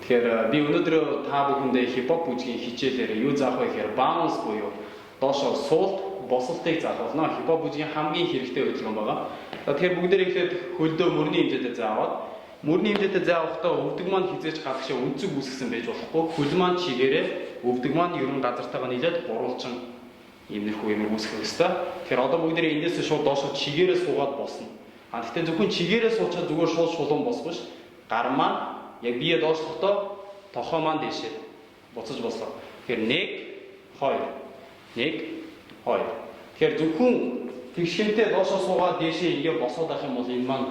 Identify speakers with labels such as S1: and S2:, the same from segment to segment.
S1: Тэгэхээр би өнөөдөр та бүхэндээ хипхоп бүжгийн хичээлээр юу заах вэ гэхээр баланс буюу доошоо суулт, босолтыг заах болно. Хипхоп бүжгийн хамгийн хэрэгтэй хөдөлгөөн байгаа. Тэгэхээр бүгдээрээ ихлээд хөлдөө мөрний хэмжээтэй заавал мөрний хэмжээтэй заавахдаа өвдөг маань хизээж гадагшаа өнцөг үүсгэсэн байж болохгүй. Хөл маань чигээрээ өвдөг маань ерөн газартайгаа нийлээд буруулчин иймэрхүү юм үүсгэх ёстой. Тэгэхээр одоо бүгдээрээ эндээс шууд доошоо чигээрээ суугаад босно. Гэхдээ зөвхөн чигээрээ суучаад зүгээр шууд шулуун босгүй ш. Гар маань яг бие доошлохдоо тохоо маань дэшээ буцаж бослоо. Тэгэхээр 1 2 Тэгэхээр зөвхөн тэгшинтэй доошоо суугаад дэшээ ингээд босоод авах юм бол энэ маань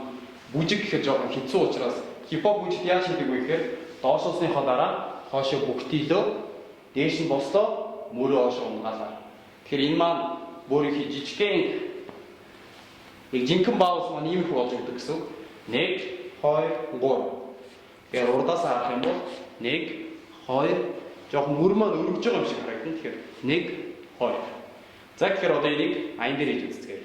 S1: бүжиг гэхэд жоохон хэцүү учраас хипхоп бүжигт яаж хийдэг вэ гэхээр доошоосныхоо дараа хоошоо бүгтийлөө дээш нь бослоо мөрөө хоошоо унгаалаа. Тэгэхээр энэ маань бүр их жижигхэн яг жинхэнэ баус маань иймэрхүү болж өгдөг гэсэн. 1 2 3 Тэгэхээр урдаас харах юм бол 1 2 жоохон мөр маань өргөж байгаа юм шиг харагдана. Тэгэхээр 1 2. За тэгэхээр одоо энийг аян дээр хийж үзцгээе.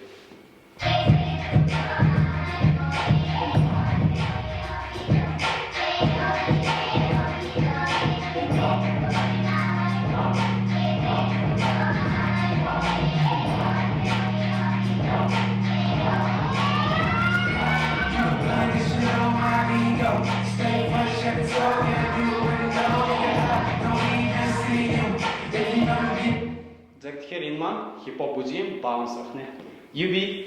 S1: Тэгэхээр энэ маань хипхоп бүжгийн баланс байна. UBI.